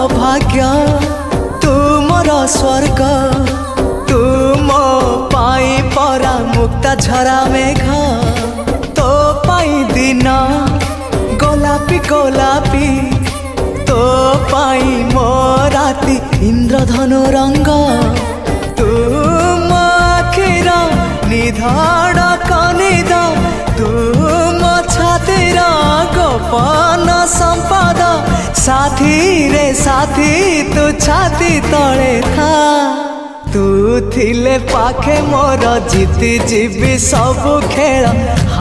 भाग्य तू मोर स्वर्ग तू मो पाई परा मुक्ता झरा मेघ तो पाई दिन गोलापी गोलापी तो पाई मो राती इंद्रधनु रंग तू मो आखिर निधाड़ कनिद तू मो छातीर गोपन संपद साथी रे साथी तू छाती तले था तू थिले पाखे मोर जीति जीवी सब खेल।